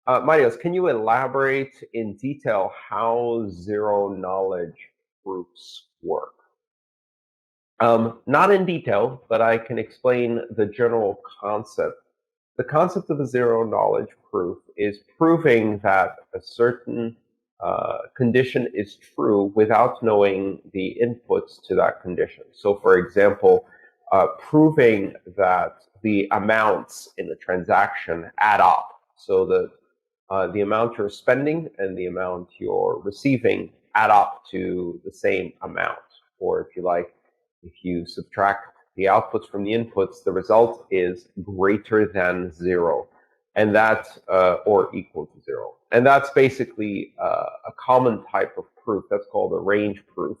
Marios, can you elaborate in detail how zero-knowledge proofs work? Not in detail, but I can explain the general concept. The concept of a zero-knowledge proof is proving that a certain condition is true without knowing the inputs to that condition. So, for example, proving that the amounts in the transaction add up, so that the amount you're spending and the amount you're receiving add up to the same amount. Or if you like, if you subtract the outputs from the inputs, the result is greater than zero, and that or equal to zero. And that's basically a common type of proof. That's called a range proof.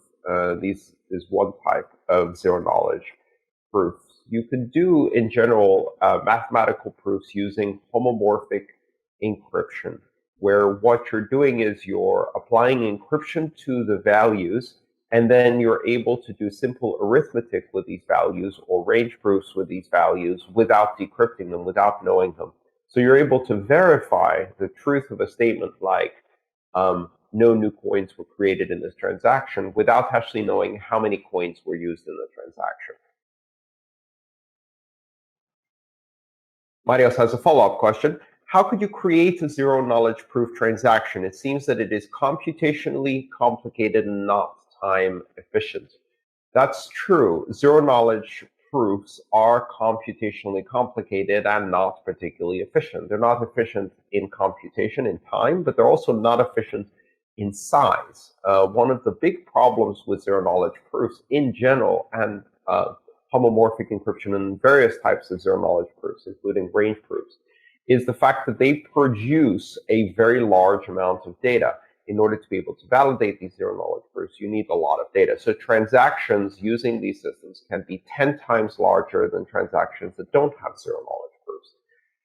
This is one type of zero-knowledge proofs. You can do, in general, mathematical proofs using homomorphic encryption, where what you're doing is you're applying encryption to the values, and then you're able to do simple arithmetic with these values or range proofs with these values without decrypting them, without knowing them. So you're able to verify the truth of a statement like no new coins were created in this transaction without actually knowing how many coins were used in the transaction. Marios has a follow-up question. How could you create a zero-knowledge proof transaction? It seems that it is computationally complicated and not time efficient. That's true. Zero-knowledge proofs are computationally complicated and not particularly efficient. They're not efficient in computation, in time, but they're also not efficient in size. One of the big problems with zero-knowledge proofs in general, and homomorphic encryption and various types of zero-knowledge proofs, including range proofs, is the fact that they produce a very large amount of data. In order to be able to validate these zero-knowledge proofs, you need a lot of data. So transactions using these systems can be 10 times larger than transactions that don't have zero-knowledge proofs.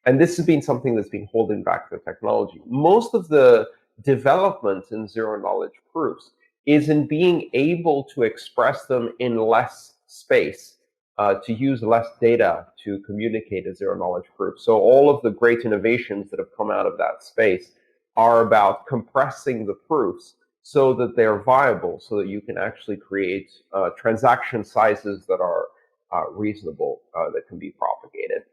And this has been something that's been holding back the technology. Most of the development in zero-knowledge proofs is in being able to express them in less space, to use less data to communicate a zero-knowledge proof. So all of the great innovations that have come out of that space are about compressing the proofs so that they're viable, so that you can actually create transaction sizes that are reasonable, that can be propagated.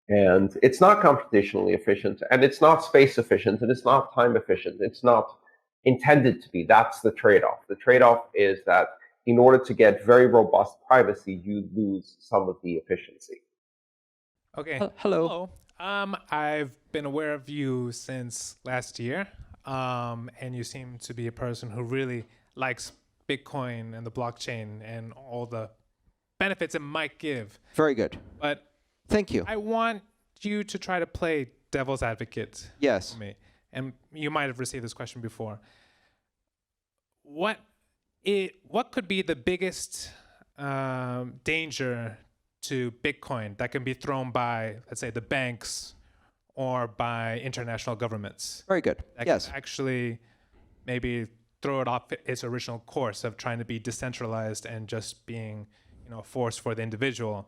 And it's not computationally efficient, and it's not space efficient, and it's not time efficient. It's not intended to be. That's the trade-off. The trade-off is that in order to get very robust privacy, you lose some of the efficiency. Okay. Hello. I've been aware of you since last year, and you seem to be a person who really likes Bitcoin and the blockchain and all the benefits it might give. Very good. But thank you. I want you to try to play devil's advocate. Yes. For me. And you might have received this question before. What could be the biggest danger to Bitcoin that can be thrown by, let's say, the banks or by international governments? Very good. That yes. Can actually maybe throw it off its original course of trying to be decentralized and just being, a force for the individual.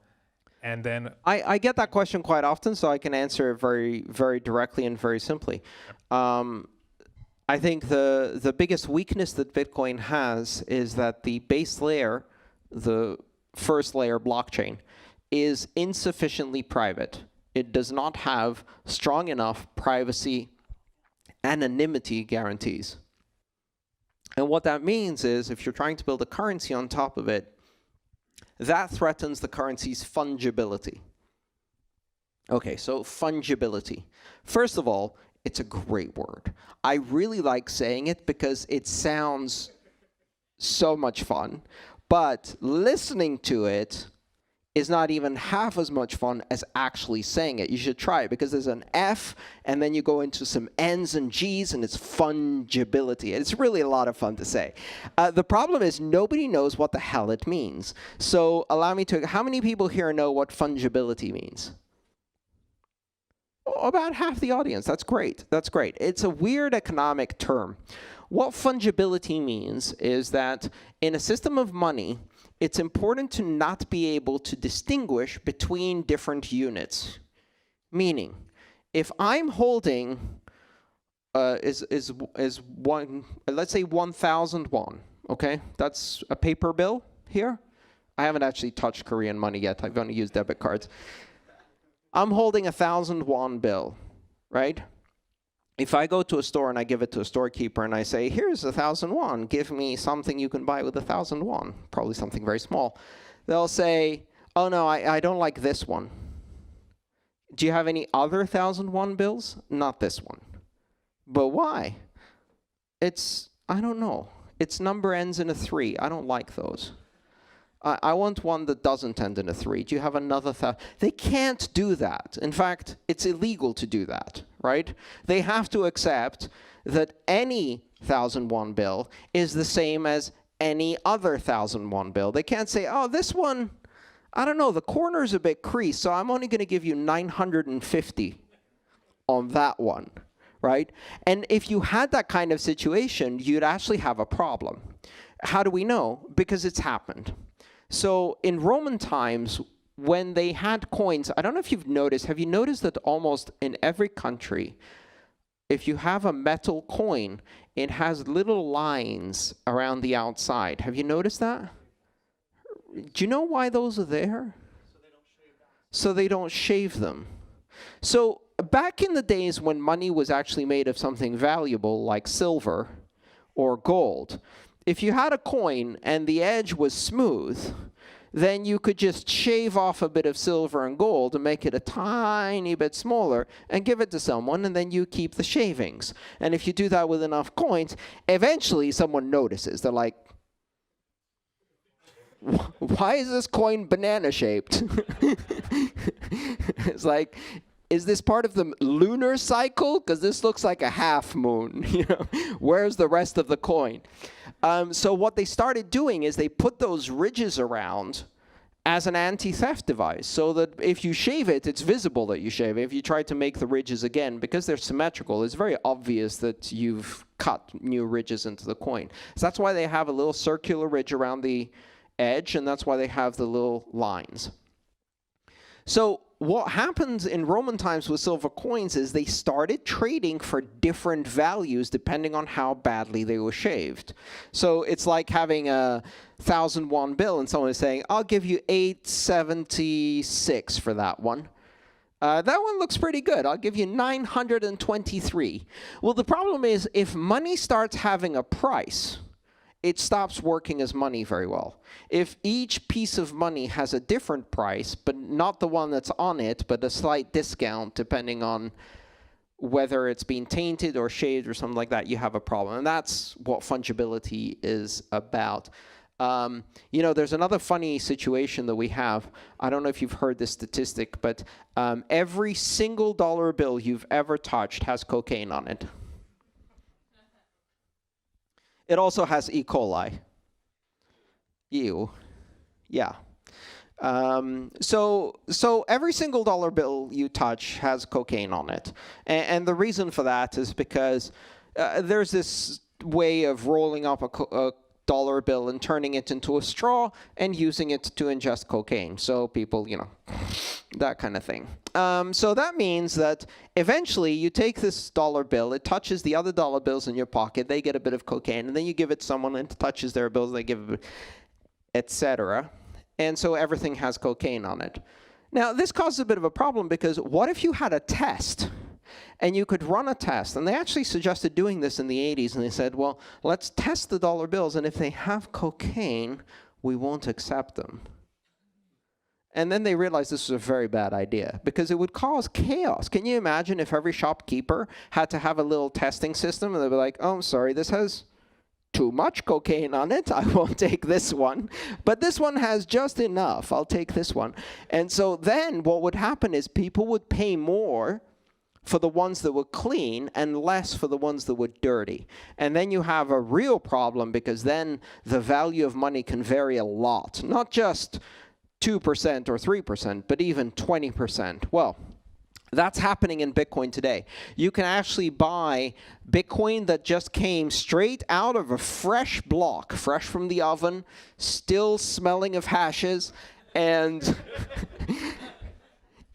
And then I get that question quite often, so I can answer it very, very directly and very simply. I think the biggest weakness that Bitcoin has is that the base layer, the first layer blockchain, is insufficiently private. It does not have strong enough privacy anonymity guarantees. And what that means is if you're trying to build a currency on top of it, that threatens the currency's fungibility. Okay, so fungibility. First of all, it's a great word. I really like saying it because it sounds so much fun, but listening to it is not even half as much fun as actually saying it. You should try it because there's an F and then you go into some N's and G's and it's fungibility. It's really a lot of fun to say. The problem is nobody knows what the hell it means. So allow me to, how many people here know what fungibility means? About half the audience. That's great. That's great. It's a weird economic term. What fungibility means is that in a system of money, it's important to not be able to distinguish between different units. Meaning, if I'm holding is one. Let's say 1,000 won. Okay, that's a paper bill here. I haven't actually touched Korean money yet. I've only used debit cards. I'm holding 1,000 won bill, right? If I go to a store and I give it to a storekeeper and I say, here's 1,000 won, give me something you can buy with 1,000 won, probably something very small. They'll say, oh no, I don't like this one. Do you have any other 1,000 won bills? Not this one. But why? I don't know. Its number ends in a 3. I don't like those. I want one that doesn't end in a 3. Do you have another 1,000? They can't do that. In fact, it's illegal to do that, right? They have to accept that any 1,000 won bill is the same as any other 1,000 won bill. They can't say, oh, this one, I don't know, the corner's a bit creased, so I'm only going to give you 950 on that one, right? And if you had that kind of situation, you'd actually have a problem. How do we know? Because it's happened. So in Roman times, when they had coins, I don't know if you've noticed, have you noticed that almost in every country, if you have a metal coin, it has little lines around the outside. Have you noticed that? Do you know why those are there? So they don't shave them. So back in the days when money was actually made of something valuable like silver or gold, if you had a coin and the edge was smooth, then you could just shave off a bit of silver and gold and make it a tiny bit smaller and give it to someone, and then you keep the shavings. And if you do that with enough coins, eventually someone notices. They're like, why is this coin banana shaped? It's like, is this part of the lunar cycle? Because this looks like a half moon. You know, where's the rest of the coin? So what they started doing is they put those ridges around as an anti-theft device, so that if you shave it, it's visible that you shave it. If you try to make the ridges again, because they're symmetrical, it's very obvious that you've cut new ridges into the coin. So that's why they have a little circular ridge around the edge, and that's why they have the little lines. So what happens in Roman times with silver coins is they started trading for different values depending on how badly they were shaved. So it's like having a 1,000 won bill and someone is saying, I'll give you 876 for that one. That one looks pretty good. I'll give you 923. Well, the problem is if money starts having a price, it stops working as money very well. If each piece of money has a different price, but not the one that's on it, but a slight discount depending on whether it's been tainted or shaved or something like that, you have a problem. And that's what fungibility is about. You know, there's another funny situation that we have. I don't know if you've heard this statistic, but every single dollar bill you've ever touched has cocaine on it. It also has E. coli. Ew. Yeah. So every single dollar bill you touch has cocaine on it. And the reason for that is because there's this way of rolling up a dollar bill and turning it into a straw and using it to ingest cocaine. So people, you know, that kind of thing. So that means that eventually you take this dollar bill, it touches the other dollar bills in your pocket, they get a bit of cocaine, and then you give it to someone and it touches their bills, they give it, etc. And so everything has cocaine on it. Now, this causes a bit of a problem because what if you had a test? And you could run a test. And they actually suggested doing this in the 80s. And they said, well, let's test the dollar bills. And if they have cocaine, we won't accept them. And then they realized this was a very bad idea because it would cause chaos. Can you imagine if every shopkeeper had to have a little testing system? And they'd be like, oh, I'm sorry, this has too much cocaine on it. I won't take this one. But this one has just enough. I'll take this one. And so then what would happen is people would pay more for the ones that were clean and less for the ones that were dirty. And then you have a real problem because then the value of money can vary a lot. Not just 2% or 3%, but even 20%. Well, that's happening in Bitcoin today. You can actually buy Bitcoin that just came straight out of a fresh block, fresh from the oven, still smelling of hashes, and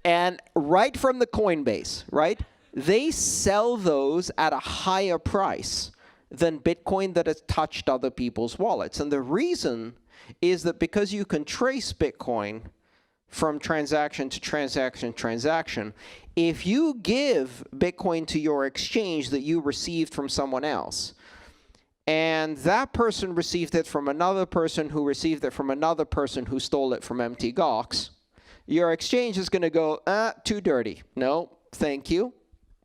and right from the Coinbase, right? they sell those at a higher price than Bitcoin that has touched other people's wallets. And the reason is that because you can trace Bitcoin from transaction to transaction to transaction, if you give Bitcoin to your exchange that you received from someone else, and that person received it from another person who received it from another person who stole it from Mt. Gox, your exchange is going to go, too dirty. No, thank you.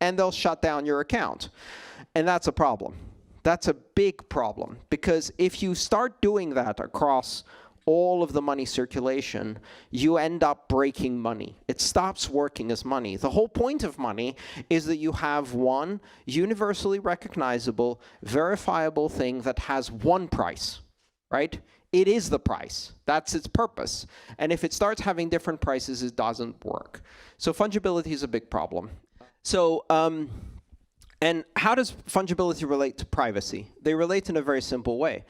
And they'll shut down your account. And that's a problem. That's a big problem. Because if you start doing that across all of the money circulation, you end up breaking money. It stops working as money. The whole point of money is that you have one universally recognizable, verifiable thing that has one price, right? It is the price. That's its purpose. And if it starts having different prices, it doesn't work. So fungibility is a big problem. So, and how does fungibility relate to privacy? They relate in a very simple way.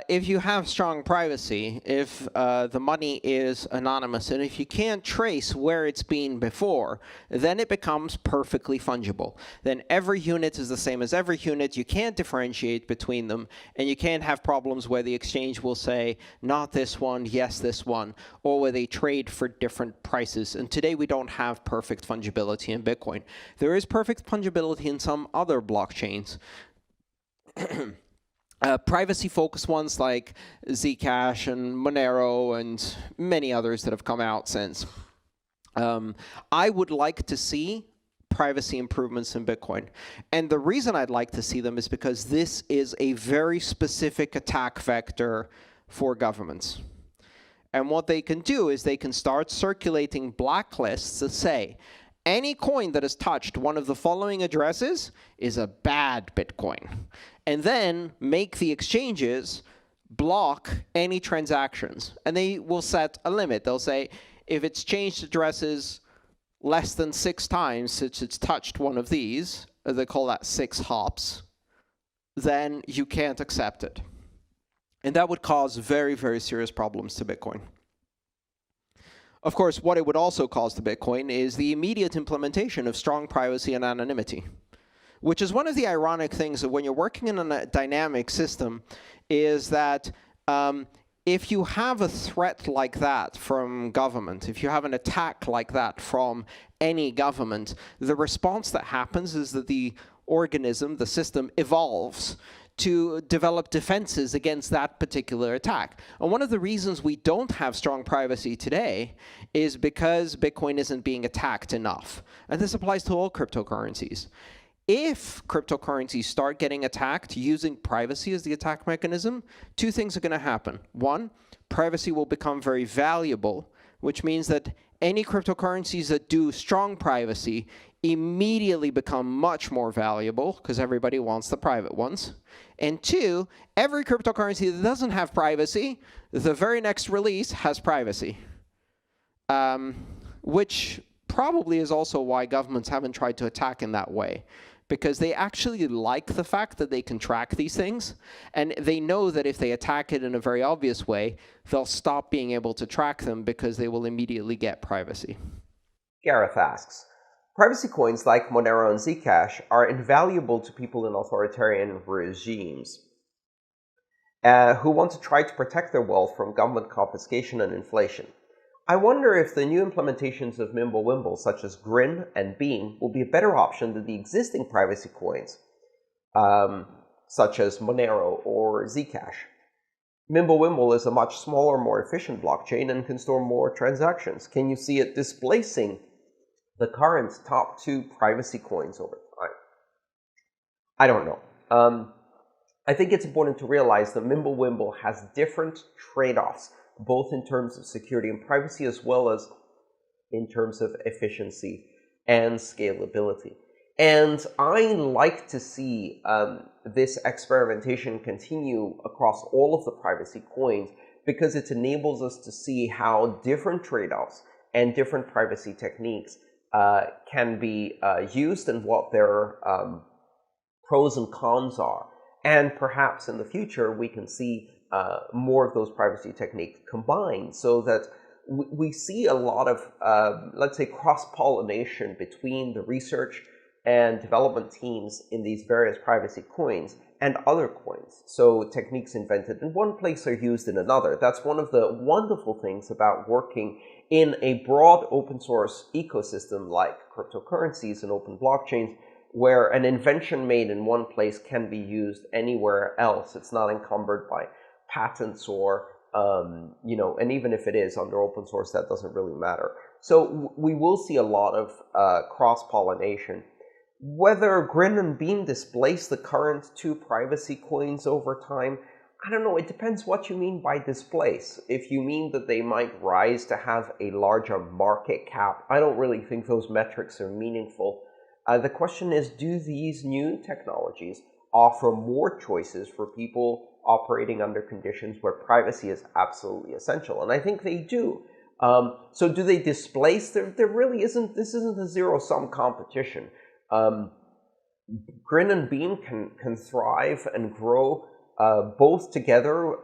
If you have strong privacy, if the money is anonymous, and if you can't trace where it's been before, then it becomes perfectly fungible. Then every unit is the same as every unit. You can't differentiate between them, and you can't have problems where the exchange will say, not this one, yes, this one, or where they trade for different prices. And today we don't have perfect fungibility in Bitcoin. There is perfect fungibility in some other blockchains. Privacy-focused ones like Zcash and Monero and many others that have come out since. I would like to see privacy improvements in Bitcoin. And the reason I'd like to see them is because this is a very specific attack vector for governments. And what they can do is they can start circulating blacklists that say, any coin that has touched one of the following addresses is a bad Bitcoin. And then make the exchanges block any transactions. And they will set a limit. They'll say, if it's changed addresses less than 6 times since it's touched one of these, they call that 6 hops, then you can't accept it. And that would cause very, very serious problems to Bitcoin. Of course, what it would also cause to Bitcoin is the immediate implementation of strong privacy and anonymity, which is one of the ironic things of when you're working in a dynamic system, is that if you have a threat like that from government, if you have an attack like that from any government, the response that happens is that the organism, the system, evolves to develop defenses against that particular attack. And one of the reasons we don't have strong privacy today is because Bitcoin isn't being attacked enough. And this applies to all cryptocurrencies. If cryptocurrencies start getting attacked using privacy as the attack mechanism, 2 things are going to happen. 1, privacy will become very valuable, which means that any cryptocurrencies that do strong privacy immediately become much more valuable because everybody wants the private ones. And 2, every cryptocurrency that doesn't have privacy, the very next release has privacy, which probably is also why governments haven't tried to attack in that way, because they actually like the fact that they can track these things, and they know that if they attack it in a very obvious way, they'll stop being able to track them because they will immediately get privacy. Gareth asks, privacy coins like Monero and Zcash are invaluable to people in authoritarian regimes who want to try to protect their wealth from government confiscation and inflation. I wonder if the new implementations of Mimblewimble, such as Grin and Beam, will be a better option than the existing privacy coins, such as Monero or Zcash. Mimblewimble is a much smaller, more efficient blockchain and can store more transactions. Can you see it displacing the current top 2 privacy coins over time? I don't know. I think it's important to realize that Mimblewimble has different trade-offs, both in terms of security and privacy, as well as in terms of efficiency and scalability. And I like to see this experimentation continue across all of the privacy coins, because it enables us to see how different trade-offs and different privacy techniques can be used and what their pros and cons are. And perhaps in the future, we can see more of those privacy techniques combined, so that we see a lot of, let's say, cross-pollination between the research and development teams in these various privacy coins and other coins. So techniques invented in one place are used in another. That's one of the wonderful things about working in a broad open source ecosystem like cryptocurrencies and open blockchains, where an invention made in one place can be used anywhere else. It's not encumbered by patents or, and even if it is under open source, that doesn't really matter. So we will see a lot of cross-pollination. Whether Grin and Beam displace the current two privacy coins over time, I don't know. It depends what you mean by displace. If you mean that they might rise to have a larger market cap, I don't really think those metrics are meaningful. The question is, do these new technologies offer more choices for people operating under conditions where privacy is absolutely essential? And I think they do. So do they displace? There really isn't. This isn't a zero-sum competition. Grin and Beam can thrive and grow both together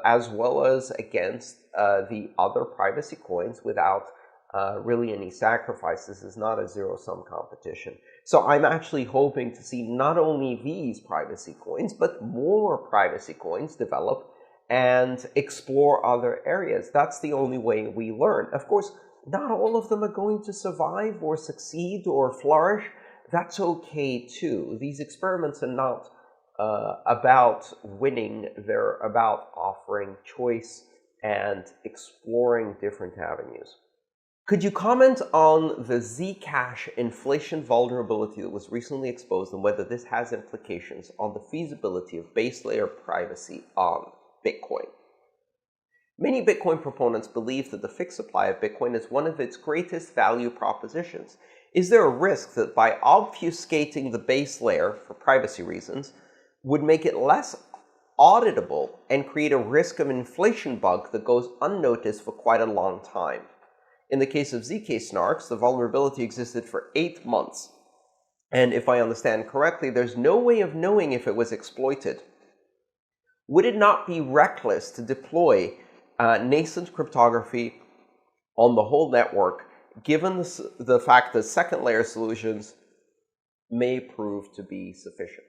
as well as against the other privacy coins without really any sacrifices. This is not a zero-sum competition. So I'm actually hoping to see not only these privacy coins, but more privacy coins develop and explore other areas. That's the only way we learn. Of course, not all of them are going to survive or succeed or flourish. That's okay too. These experiments are not about winning. They're about offering choice and exploring different avenues. Could you comment on the Zcash inflation vulnerability that was recently exposed and whether this has implications on the feasibility of base layer privacy on Bitcoin? Many Bitcoin proponents believe that the fixed supply of Bitcoin is one of its greatest value propositions. Is there a risk that by obfuscating the base layer for privacy reasons would make it less auditable and create a risk of inflation bug that goes unnoticed for quite a long time? In the case of ZK Snarks, the vulnerability existed for 8 months. And if I understand correctly, there's no way of knowing if it was exploited. Would it not be reckless to deploy nascent cryptography on the whole network, given the fact that second layer solutions may prove to be sufficient?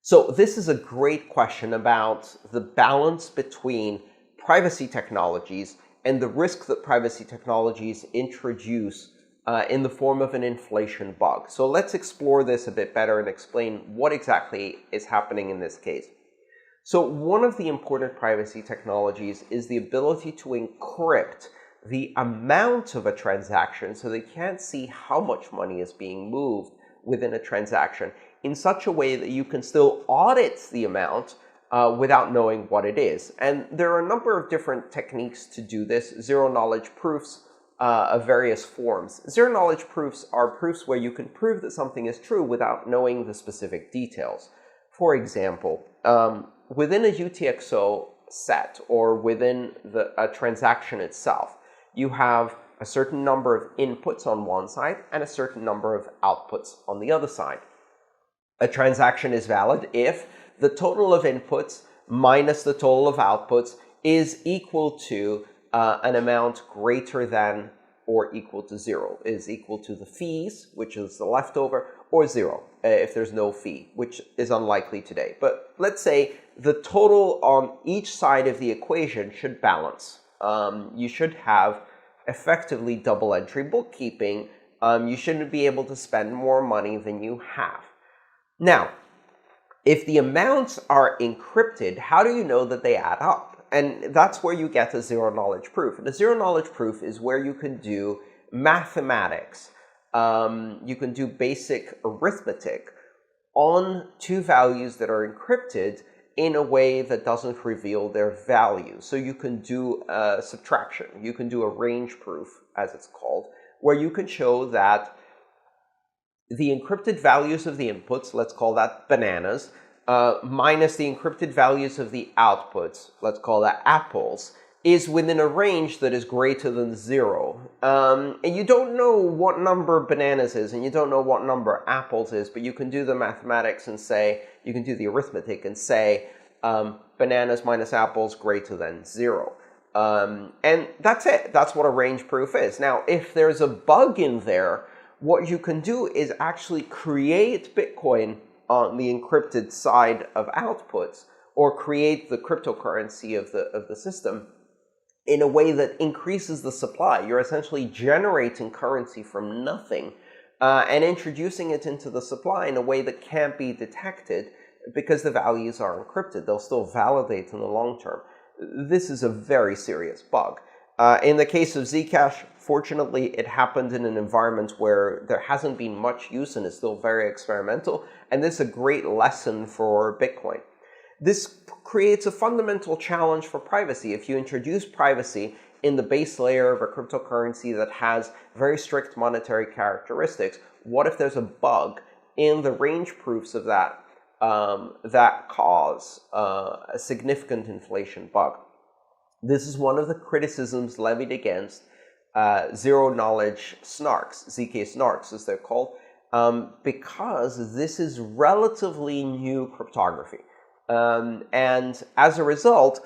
So this is a great question about the balance between privacy technologies and the risk that privacy technologies introduce in the form of an inflation bug. So let's explore this a bit better and explain what exactly is happening in this case. So one of the important privacy technologies is the ability to encrypt the amount of a transaction so they can't see how much money is being moved within a transaction in such a way that you can still audit the amount without knowing what it is. And there are a number of different techniques to do this. Zero-knowledge proofs of various forms. Zero-knowledge proofs are proofs where you can prove that something is true without knowing the specific details. For example, within a UTXO set or within a transaction itself, you have a certain number of inputs on one side and a certain number of outputs on the other side. A transaction is valid if the total of inputs minus the total of outputs is equal to an amount greater than or equal to 0, is equal to the fees, which is the leftover, or 0 if there's no fee, which is unlikely today. But let's say the total on each side of the equation should balance. You should have effectively double entry bookkeeping. You shouldn't be able to spend more money than you have. Now, if the amounts are encrypted, how do you know that they add up? And that's where you get a zero-knowledge proof. And a zero-knowledge proof is where you can do mathematics. You can do basic arithmetic on two values that are encrypted in a way that doesn't reveal their value. So you can do subtraction. You can do a range proof, as it's called, where you can show that the encrypted values of the inputs, let's call that bananas, minus the encrypted values of the outputs, let's call that apples, is within a range that is greater than 0. And you don't know what number bananas is, and you don't know what number apples is, but you can do the mathematics and say, you can do the arithmetic and say, bananas minus apples greater than 0. And that's it. That's what a range proof is. Now, if there's a bug in there what you can do is actually create Bitcoin on the encrypted side of outputs, or create the cryptocurrency of the system in a way that increases the supply. You're essentially generating currency from nothing and introducing it into the supply in a way that can't be detected because the values are encrypted. They'll still validate in the long term. This is a very serious bug. In the case of Zcash, fortunately, it happened in an environment where there hasn't been much use and it's still very experimental, and this is a great lesson for Bitcoin. This creates a fundamental challenge for privacy. If you introduce privacy in the base layer of a cryptocurrency that has very strict monetary characteristics, what if there's a bug in the range proofs of that that cause a significant inflation bug? This is one of the criticisms levied against zero-knowledge snarks, ZK snarks as they're called, because this is relatively new cryptography. And as a result,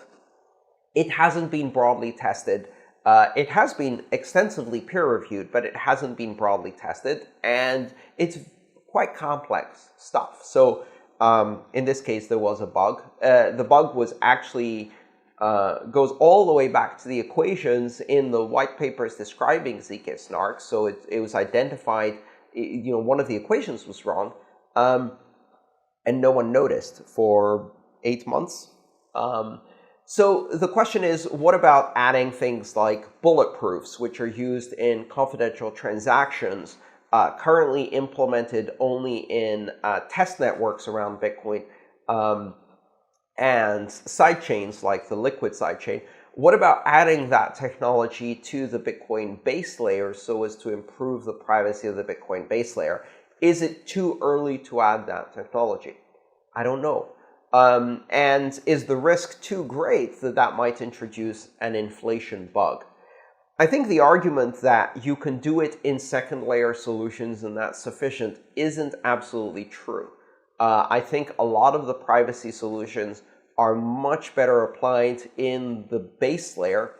it hasn't been broadly tested. It has been extensively peer-reviewed, but it hasn't been broadly tested, and it's quite complex stuff. So in this case, there was a bug. The bug was actually goes all the way back to the equations in the white papers describing ZK snarks. So it was identified, one of the equations was wrong, and no one noticed for 8 months. So the question is, what about adding things like bulletproofs, which are used in confidential transactions, currently implemented only in test networks around Bitcoin, and sidechains like the Liquid sidechain? What about adding that technology to the Bitcoin base layer so as to improve the privacy of the Bitcoin base layer? Is it too early to add that technology? I don't know. And is the risk too great that that might introduce an inflation bug? I think the argument that you can do it in second layer solutions and that's sufficient isn't absolutely true. I think a lot of the privacy solutions are much better applied in the base layer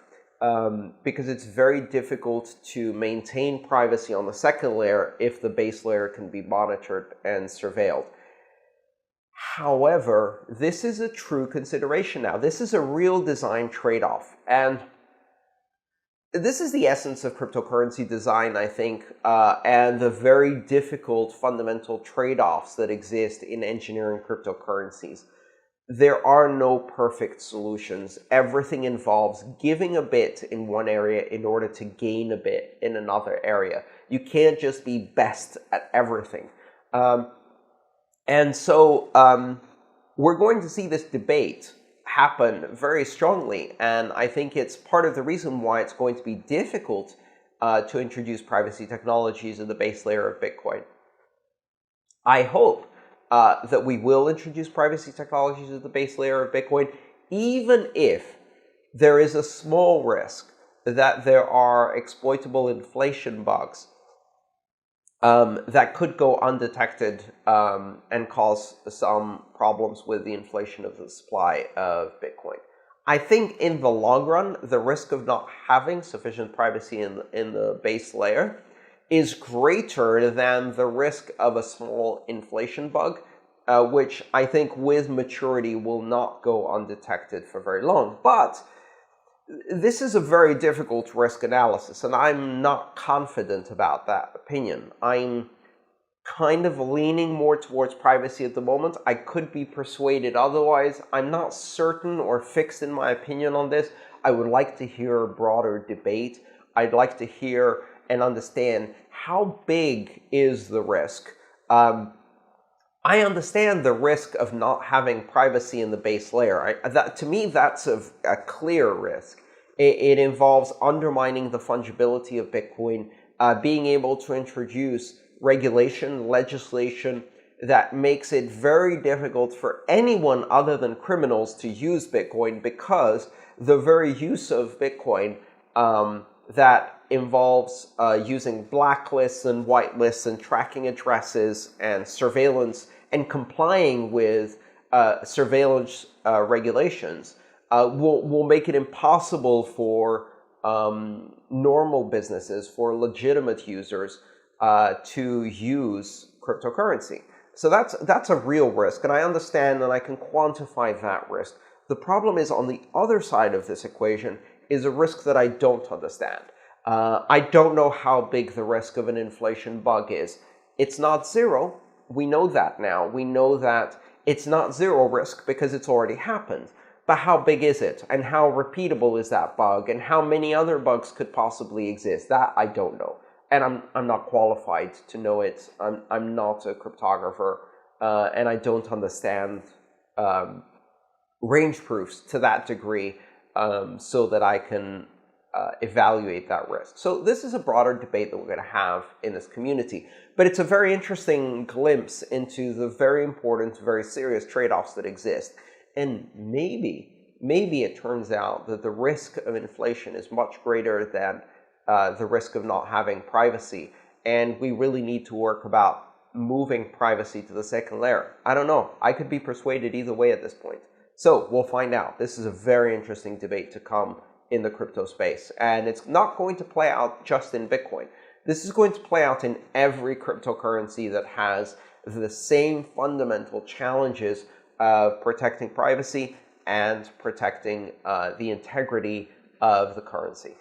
because it's very difficult to maintain privacy on the second layer if the base layer can be monitored and surveilled. However, this is a true consideration now. This is a real design trade-off. And this is the essence of cryptocurrency design, I think, and the very difficult fundamental trade-offs that exist in engineering cryptocurrencies. There are no perfect solutions. Everything involves giving a bit in one area in order to gain a bit in another area. You can't just be best at everything. And so we're going to see this debate happen very strongly, and I think it's part of the reason why it's going to be difficult to introduce privacy technologies in the base layer of Bitcoin. I hope that we will introduce privacy technologies at the base layer of Bitcoin, even if there is a small risk that there are exploitable inflation bugs that could go undetected and cause some problems with the inflation of the supply of Bitcoin. I think in the long run, the risk of not having sufficient privacy in the base layer is greater than the risk of a small inflation bug, which I think with maturity will not go undetected for very long. But this is a very difficult risk analysis, and I'm not confident about that opinion. I'm kind of leaning more towards privacy at the moment. I could be persuaded otherwise. I'm not certain or fixed in my opinion on this. I would like to hear a broader debate. I'd like to hear and understand how big is the risk. I understand the risk of not having privacy in the base layer. To me, that's a clear risk. It involves undermining the fungibility of Bitcoin, being able to introduce regulation, legislation that makes it very difficult for anyone other than criminals to use Bitcoin, because the very use of Bitcoin that involves using blacklists and whitelists and tracking addresses and surveillance and complying with surveillance regulations will make it impossible for normal businesses, for legitimate users, to use cryptocurrency. So that's a real risk, and I understand and I can quantify that risk. The problem is on the other side of this equation is a risk that I don't understand. I don't know how big the risk of an inflation bug is. It's not zero. We know that now. We know that it's not zero risk because it's already happened. But how big is it? And how repeatable is that bug? And how many other bugs could possibly exist? That I don't know. And I'm not qualified to know it. I'm not a cryptographer. And I don't understand range proofs to that degree so that I can evaluate that risk. So this is a broader debate that we're going to have in this community. But it's a very interesting glimpse into the very important, very serious trade-offs that exist. And maybe it turns out that the risk of inflation is much greater than the risk of not having privacy. And we really need to work about moving privacy to the second layer. I don't know. I could be persuaded either way at this point. So we'll find out. This is a very interesting debate to come in the crypto space. And it's not going to play out just in Bitcoin. This is going to play out in every cryptocurrency that has the same fundamental challenges of protecting privacy and protecting the integrity of the currency.